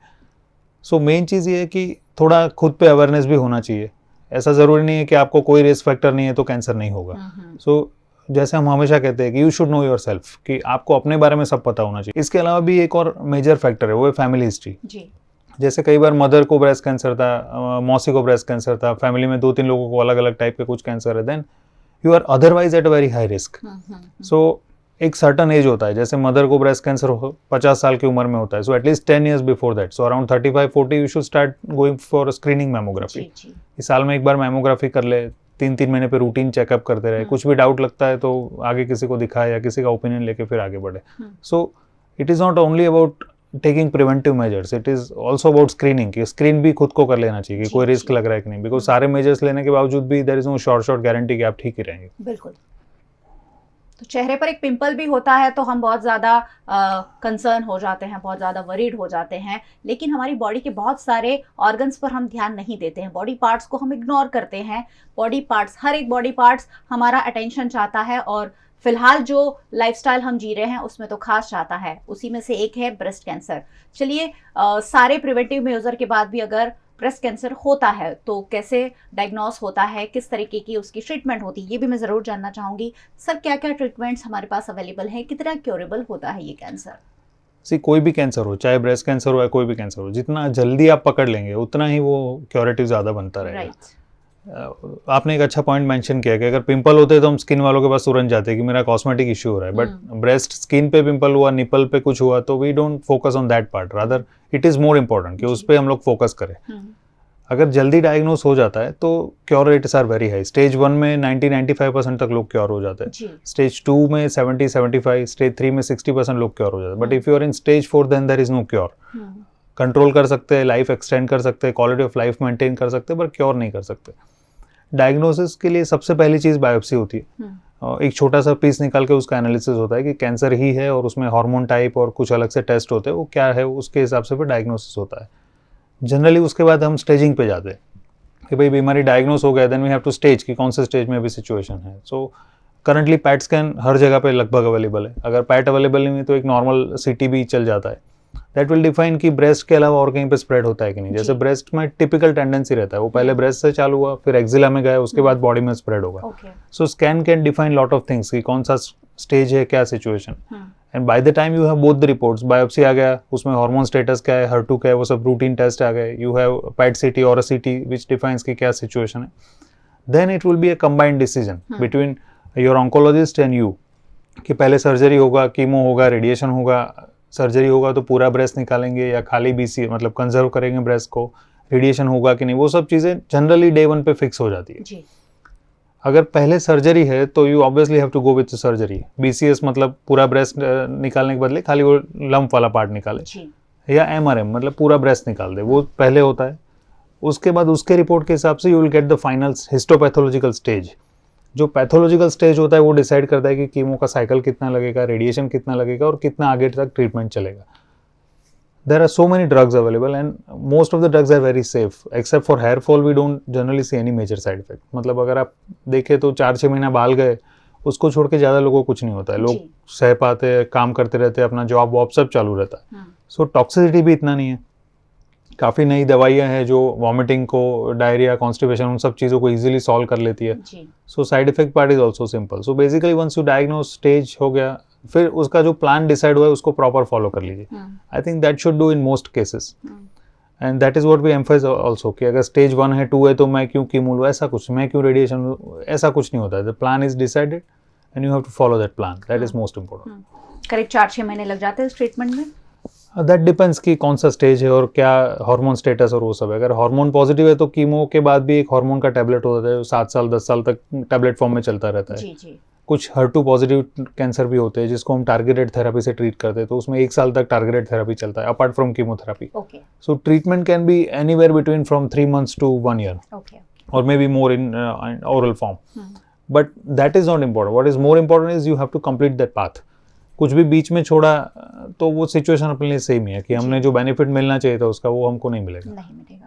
सो मेन चीज़ ये है कि थोड़ा खुद पे अवेयरनेस भी होना चाहिए। ऐसा ज़रूरी नहीं है कि आपको कोई रिस्क फैक्टर नहीं है तो कैंसर नहीं होगा। सो जैसे हम हमेशा कहते हैं कि you should know your self, कि आपको अपने बारे में सब पता होना चाहिए। इसके अलावा भी एक और मेजर फैक्टर है, वो है फैमिली हिस्ट्री। जैसे कई बार मदर को ब्रेस्ट कैंसर था, मौसी को ब्रेस्ट कैंसर था, फैमिली में 2-3 लोगों को अलग अलग टाइप के कुछ कैंसर है, then you are otherwise at a very high risk. So एक सर्टन एज होता है, जैसे मदर को ब्रेस्ट कैंसर 50 साल की उम्र में होता है, so at least 10 years before that, so around 35-40 you should start going for screening mammography. इस साल में एक बार मैमोग्राफी कर ले, 3-3 महीने पे रूटीन चेकअप करते रहे। कुछ भी डाउट लगता है तो आगे किसी को दिखाए या किसी का ओपिनियन लेके फिर आगे बढ़े। So it is not only about taking preventive measures, it is also about screening, कि स्क्रीन भी खुद को कर लेना चाहिए कि कोई रिस्क लग रहा है कि नहीं, बिकॉज सारे मेजर्स लेने के बावजूद भी there is no short guarantee कि आप ठीक ही रहेंगे। बिल्कुल। तो चेहरे पर एक पिंपल भी होता है तो हम बहुत ज़्यादा कंसर्न हो जाते हैं, बहुत ज़्यादा वरीड हो जाते हैं, लेकिन हमारी बॉडी के बहुत सारे ऑर्गन्स पर हम ध्यान नहीं देते हैं, बॉडी पार्ट्स को हम इग्नोर करते हैं। बॉडी पार्ट्स, हर एक बॉडी पार्ट्स हमारा अटेंशन चाहता है और फिलहाल जो लाइफस्टाइल हम जी रहे हैं उसमें तो खास चाहता है, उसी में से एक है ब्रेस्ट कैंसर। चलिए सारे प्रिवेंटिव मेजर के बाद भी अगर ब्रेस्ट कैंसर होता है तो कैसे डायग्नोस होता है, किस तरीके की उसकी ट्रीटमेंट होती है, ये भी मैं ज़रूर जानना चाहूँगी। सर क्या क्या ट्रीटमेंट्स हमारे पास अवेलेबल हैं, कितना क्योरेबल होता है ये कैंसर? सी कोई भी कैंसर हो, चाहे ब्रेस्ट कैंसर हो या कोई भी कैंसर हो, जितना जल्दी आप पकड़ लेंगे उतना ही वो क्योरेटिव ज़्यादा बनता रहेगा। आपने एक अच्छा पॉइंट मेंशन किया कि अगर पिंपल होते हैं तो हम स्किन वालों के पास तुरंत जाते हैं कि मेरा कॉस्मेटिक इश्यू हो रहा है, बट ब्रेस्ट स्किन पे पिंपल हुआ, निपल पे कुछ हुआ, तो we don't focus on that part, rather it is more important कि उस पर हम लोग फोकस करें। अगर जल्दी डायग्नोस हो जाता है तो cure rates are very high. Stage 1 में 90-95% तक लोग क्योर हो जाते हैं, स्टेज 2 में 70-75, स्टेज 3 में 60% लोग क्योर हो जाते हैं। But if you are in stage 4 then there is no cure. Control कर सकते हैं, लाइफ एक्सटेंड कर सकते हैं, क्वालिटी ऑफ लाइफ मेंटेन कर सकते हैं, पर क्योर नहीं कर सकते। डायग्नोसिस के लिए सबसे पहली चीज़ बायोप्सी होती है। एक छोटा सा पीस निकाल के उसका एनालिसिस होता है कि कैंसर ही है और उसमें हार्मोन टाइप और कुछ अलग से टेस्ट होते हैं, वो क्या है उसके हिसाब से फिर डायग्नोसिस होता है। जनरली उसके बाद हम स्टेजिंग पे जाते हैं कि भाई बीमारी डायग्नोस हो गया, then we have to stage कि कौन से स्टेज में अभी सिचुएशन है। सो करंटली पैट स्कैन हर जगह पे लगभग अवेलेबल है। अगर पैट अवेलेबल नहीं है तो एक नॉर्मल सीटी भी चल जाता है। दैट विल डिफाइन कि ब्रेस्ट के अलावा और कहीं पे स्प्रेड होता है कि नहीं। जैसे ब्रेस्ट में टिपिकल टेंडेंसी रहता है, वो पहले ब्रेस्ट से चालू हुआ, फिर एक्जिला में गया, उसके बाद बॉडी में स्प्रेड होगा। So scan can define lot of things कि कौन सा स्टेज है, क्या situation. And by the time you have both the reports, biopsy आ गया, उसमें हार्मोन स्टेटस क्या है, HER2 क्या है, वो सब रूटीन टेस्ट आ गए, यू हैव पैट सीटी और अ सीटी विच डिफाइंस कि क्या सिचुएशन है। Then it will be a combined decision between your oncologist and you कि पहले सर्जरी होगा, कीमो होगा, रेडिएशन होगा। सर्जरी होगा तो पूरा ब्रेस्ट निकालेंगे या खाली BC मतलब कंजर्व करेंगे ब्रेस्ट को, रेडिएशन होगा कि नहीं, वो सब चीज़ें जनरली डे 1 पे फिक्स हो जाती है। अगर पहले सर्जरी है तो you obviously have to go with surgery. BCS मतलब पूरा ब्रेस्ट निकालने के बदले खाली वो लंप वाला पार्ट निकाले, या MRM मतलब पूरा ब्रेस्ट निकाल दे, वो पहले होता है। उसके बाद उसके रिपोर्ट के हिसाब से you will get the final histopathological stage. जो पैथोलॉजिकल स्टेज होता है वो डिसाइड करता है कि कीमो का साइकिल कितना लगेगा, रेडिएशन कितना लगेगा और कितना आगे तक ट्रीटमेंट चलेगा। There are so many drugs available and most of the drugs are very safe except for hair fall. We don't generally see any major side effect. मतलब अगर आप देखें तो 4-6 महीना बाल गए, उसको छोड़ के ज़्यादा लोगों को कुछ नहीं होता है। लोग सह पाते हैं, काम करते रहते हैं, अपना जॉब वॉब सब चालू रहता है। सो टॉक्सिसिटी भी इतना नहीं है। काफ़ी नई दवाइयाँ हैं जो वॉमिटिंग को, डायरिया, कॉन्स्टिपेशन, उन सब चीज़ों को इजीली सॉल्व कर लेती है। So side effect part is also simple. So basically once you diagnose, stage हो गया, फिर उसका जो प्लान डिसाइड हुआ है उसको प्रॉपर फॉलो कर लीजिए। I think that should do in most cases and that is what we emphasise also कि अगर स्टेज 1 है, 2 है तो मैं क्यों कीमो लूँ, ऐसा कुछ, मैं क्यों रेडिएशन लूँ, ऐसा कुछ नहीं होता है। The plan is decided and you have to follow that plan. That is most important. करीब 4-6 महीने लग जाते हैं इस ट्रीटमेंट में। दैट डिपेंड्स कि कौन सा स्टेज है और क्या हार्मोन स्टेटस और वो सब है। अगर हार्मोन पॉजिटिव है तो कीमो के बाद भी एक हार्मोन का टैबलेट होता है जो 7 साल 10 साल तक टैबलेट फॉर्म में चलता रहता है। कुछ HER2 पॉजिटिव कैंसर भी होते हैं जिसको हम टारगेटेड थेरेपी से ट्रीट करते हैं, तो उसमें 1 साल तक टारगेटेड थेरेपी चलता है apart from chemotherapy. So treatment can be anywhere between from 3 months to 1 year और may be more in oral form. But that is not important. What is more important is you have to complete that path. कुछ भी बीच में छोड़ा तो वो situation अपने लिए same ही है कि हमने जो बेनिफिट मिलना चाहिए था उसका वो हमको नहीं मिलेगा।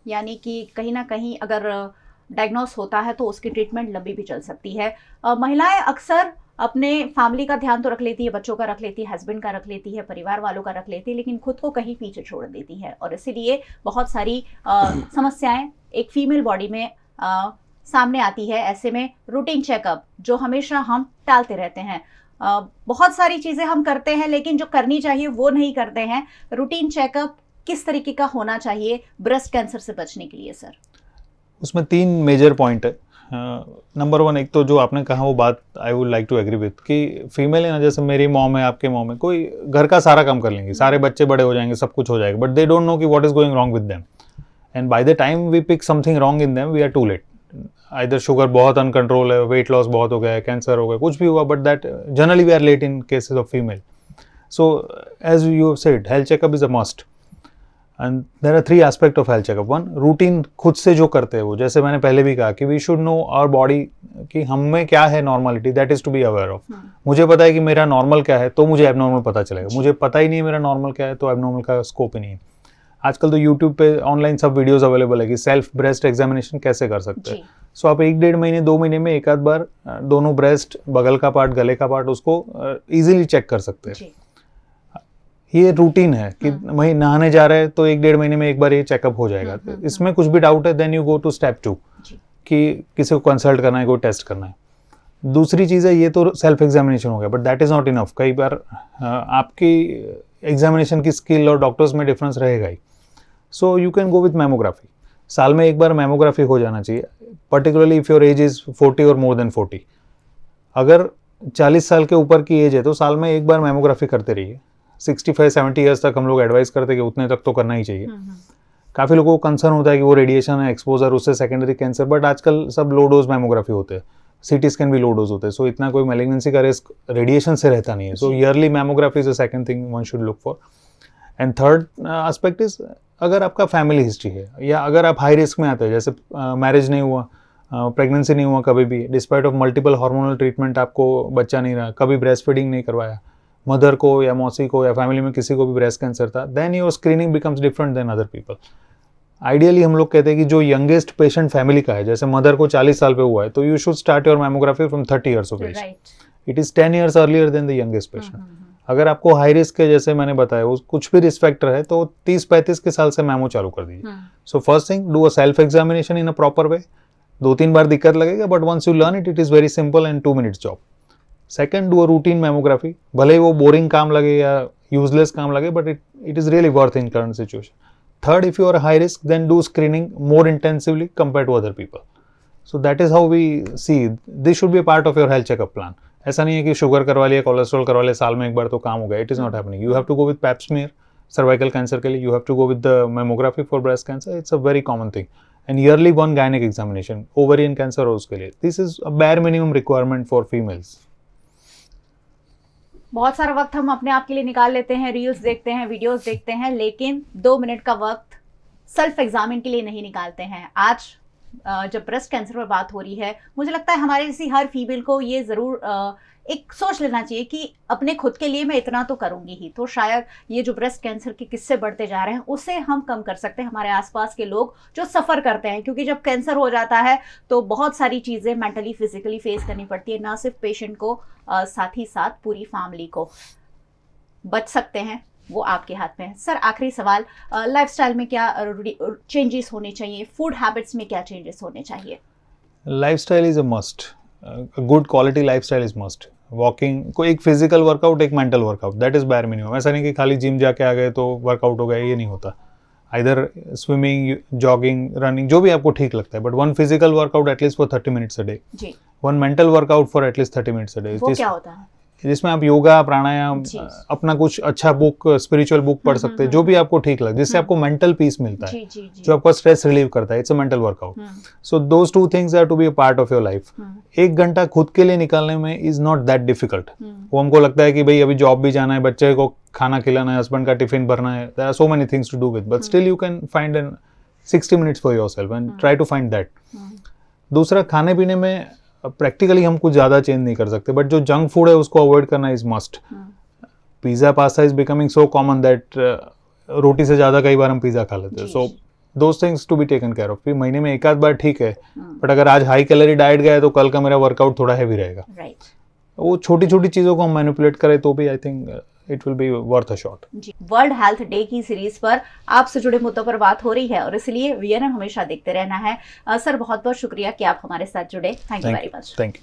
यानी कि कहीं ना कहीं अगर डायग्नोस होता है तो उसकी ट्रीटमेंट लंबी भी चल सकती है। महिलाएं अक्सर अपने फैमिली का ध्यान तो रख लेती है, बच्चों का रख लेती है, हस्बैंड का रख लेती है, परिवार वालों का रख लेती है, लेकिन खुद को कहीं पीछे छोड़ देती है और इसीलिए बहुत सारी समस्याएं एक फीमेल बॉडी में सामने आती है। ऐसे में रूटीन चेकअप जो हमेशा हम टालते रहते हैं, बहुत सारी चीज़ें हम करते हैं लेकिन जो करनी चाहिए वो नहीं करते हैं। रूटीन चेकअप किस तरीके का होना चाहिए ब्रेस्ट कैंसर से बचने के लिए सर? उसमें 3 मेजर पॉइंट है। नंबर 1, एक तो जो आपने कहा वो बात I would like to agree with कि फीमेल है ना, जैसे मेरी मॉम है, आपके मॉम है, कोई घर का सारा काम कर लेंगी, सारे बच्चे बड़े हो जाएंगे, सब कुछ हो जाएगा, बट दे डोंट नो कि what is going wrong with them and by the time we pick something wrong in them we are too late. Either sugar बहुत अनकंट्रोल है, वेट लॉस बहुत हो गया है, कैंसर हो गया, कुछ भी हुआ, but that generally we are late in cases of female. So as you said, health checkup is a must and there are 3 aspect of health checkup. 1, routine खुद से जो करते हैं वो, जैसे मैंने पहले भी कहा कि we should know our body कि हम में क्या है normality, that is to be aware of. मुझे पता है कि मेरा नॉर्मल क्या है तो मुझे एबनॉर्मल पता चलेगा, मुझे पता ही नहीं है मेरा नॉर्मल क्या है तो एबनॉर्मल का स्कोप ही नहीं है। आजकल तो यूट्यूब पे ऑनलाइन सब वीडियोस अवेलेबल है कि सेल्फ ब्रेस्ट एग्जामिनेशन कैसे कर सकते हैं। सो आप 1-1.5 महीने 2 महीने में एक आध बार दोनों ब्रेस्ट, बगल का पार्ट, गले का पार्ट, उसको इजीली चेक कर सकते हैं। ये रूटीन है कि वहीं नहाने जा रहे हैं तो 1-1.5 महीने में एक बार ये चेकअप हो जाएगा। इसमें कुछ भी डाउट है then you go to step 2 कि किसी को कंसल्ट करना है, कोई टेस्ट करना है। दूसरी चीज़ है, ये तो सेल्फ एग्जामिनेशन हो गया, but that is not enough. कई बार आपकी एग्जामिनेशन की स्किल और डॉक्टर्स में डिफरेंस रहेगा ही. So you can go with mammography. साल में एक बार मैमोग्राफी हो जाना चाहिए, particularly if your age is 40 और मोर देन 40. अगर 40 साल के ऊपर की एज है तो साल में एक बार मैमोग्राफी करते रहिए. 65-70 ईयर्स तक हम लोग एडवाइस करते हैं कि उतने तक तो करना ही चाहिए. काफ़ी लोगों को कंसर्न होता है कि वो रेडिएशन है, एक्सपोजर, उससे सेकेंडरी कैंसर, बट आजकल सब लो डोज मैमोग्राफी होते हैं, सीटी स्कैन भी लो डोज होते हैं. सो इतना कोई मैलिग्नेंसी का रिस्क रेडिएशन से रहता नहीं है. So early mammography is the second thing one should look for. And third aspect is, अगर आपका फैमिली हिस्ट्री है या अगर आप हाई रिस्क में आते हैं, जैसे मैरिज नहीं हुआ, प्रेगनेंसी नहीं हुआ कभी भी, despite of multiple hormonal treatment आपको बच्चा नहीं रहा, कभी ब्रेस्ट फीडिंग नहीं करवाया, मदर को या मौसी को या फैमिली में किसी को भी ब्रेस्ट कैंसर था, then your screening becomes different than other people. Ideally हम लोग कहते हैं कि जो यंगेस्ट पेशेंट फैमिली का है, जैसे मदर को 40 साल पे हुआ है, तो you should start your mammography from 30 years of age. It is 10 years earlier than the youngest patient. अगर आपको हाई रिस्क है, जैसे मैंने बताया, वो कुछ भी रिस्क फैक्टर है, तो 30-35 के साल से मैमो चालू कर दीजिए. So first thing, do a self examination in a proper way. 2-3 बार दिक्कत लगेगा, but once you learn it, it is very simple and 2 minutes job. Second, do a routine mammography. भले ही वो बोरिंग काम लगे या यूजलेस काम लगे, but it is really worth in current situation. Third, if you are high risk, then do screening more intensively compared to other people. So that is how we see. This should be a part of your health checkup plan. ऐसा नहीं है कि sugar करवा लिया, cholesterol करवा लिया, साल में एक बार तो काम हो गया. It is not happening. You have to go with pap smear, cervical cancer के लिए. You have to go with the mammography for breast cancer. It's a very common thing. And yearly one gynec examination, ovarian cancer हो उसके लिए. This is a bare minimum requirement for females. बहुत सारा वक्त हम अपने आप के लिए निकाल लेते हैं, रील्स देखते हैं, वीडियोस देखते हैं, लेकिन 2 मिनट का वक्त सेल्फ एग्जामिन के लिए नहीं निकालते हैं. आज जब ब्रेस्ट कैंसर पर बात हो रही है, मुझे लगता है हमारे जैसी हर फीमेल को ये ज़रूर एक सोच लेना चाहिए कि अपने खुद के लिए मैं इतना तो करूंगी ही, तो शायद ये जो ब्रेस्ट कैंसर के किस्से बढ़ते जा रहे हैं उसे हम कम कर सकते हैं. हमारे आसपास के लोग जो सफ़र करते हैं, क्योंकि जब कैंसर हो जाता है तो बहुत सारी चीज़ें मेंटली फिजिकली फेस करनी पड़ती है, ना सिर्फ पेशेंट को, साथ ही साथ पूरी फैमिली को. बच सकते हैं वो आपके हाथ में है. सर, आखिरी सवाल, लाइफस्टाइल में क्या चेंजेस होने चाहिए, फूड हैबिट्स में क्या चेंजेस होने चाहिए? Lifestyle is a must. Good quality lifestyle is must. Walking, कोई एक फिजिकल वर्कआउट, एक mental workout, that is bare minimum. ऐसा नहीं कि खाली जिम जाके आ गए तो वर्कआउट हो गया, ये नहीं होता. आइदर स्विमिंग, जॉगिंग, रनिंग, जो भी आपको ठीक लगता है, but one physical workout at least for 30 minutes a day. One mental workout for at least 30 minutes a day. वो क्या होता है? जिसमें आप योगा, प्राणायाम, अपना कुछ अच्छा बुक, स्पिरिचुअल बुक पढ़ सकते हैं, जो भी आपको ठीक लगे, जिससे आपको मेंटल पीस मिलता है, जो आपका स्ट्रेस रिलीव करता है. It's a mental workout. So those 2 things are to be a part of your life. 1 घंटा खुद के लिए निकालने में इज नॉट दैट डिफिकल्ट. वो हमको लगता है कि भाई अभी जॉब भी जाना है, बच्चे को खाना खिलाना है, हस्बैंड का टिफिन भरना है, there are so many things to do with, but still you can find an 60 minutes for yourself and try to find that. दूसरा, खाने पीने में प्रैक्टिकली हम कुछ ज़्यादा चेंज नहीं कर सकते, बट जो जंक फूड है उसको अवॉइड करना is must. Pizza, pasta is becoming so common that रोटी से ज़्यादा कई बार हम पिज़्ज़ा खा लेते हैं. So those things to be taken care of. महीने में 1 आध बार ठीक है, बट अगर आज हाई कैलोरी डाइट गया है तो कल का मेरा वर्कआउट थोड़ा हैवी रहेगा. वो छोटी छोटी चीज़ों को हम मैनिपुलेट करें तो भी I think it will B worth a shot. World health day की सीरीज पर आपसे जुड़े मुद्दों पर बात हो रही है और इसलिए वीएनएम हमेशा देखते रहना है. सर, बहुत बहुत शुक्रिया कि आप हमारे साथ जुड़े. Thank you very much. Thank you.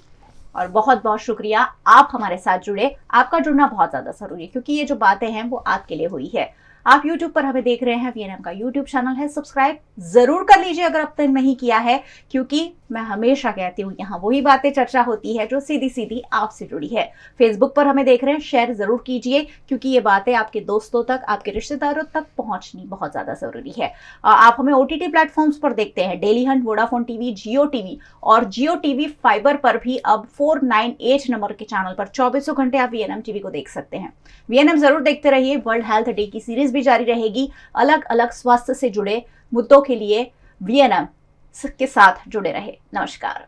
और बहुत बहुत शुक्रिया आप हमारे साथ जुड़े. आपका जुड़ना बहुत ज़्यादा ज़रूरी है, क्योंकि ये जो बातें हैं वो आपके लिए हुई है. आप YouTube पर हमें देख रहे हैं, वीएनएम का YouTube चैनल है, सब्सक्राइब जरूर कर लीजिए अगर अब तक नहीं किया है, क्योंकि मैं हमेशा कहती हूँ यहाँ वही बातें चर्चा होती है जो सीधी सीधी आपसे जुड़ी है. फेसबुक पर हमें देख रहे हैं, शेयर जरूर कीजिए, क्योंकि ये बातें आपके दोस्तों तक, आपके रिश्तेदारों तक पहुंचनी बहुत ज्यादा जरूरी है. आप हमें OTT प्लेटफॉर्म्स पर देखते हैं, डेली हंट, वोडाफोन टीवी, जियो टीवी और जियो टीवी फाइबर पर भी अब 498 नंबर के चैनल पर 24 घंटे आप वीएनएम टीवी को देख सकते हैं. वीएनएम जरूर देखते रहिए. वर्ल्ड हेल्थ डे की सीरीज भी जारी रहेगी. अलग अलग स्वास्थ्य से जुड़े मुद्दों के लिए वीएनएम के साथ जुड़े रहे. नमस्कार.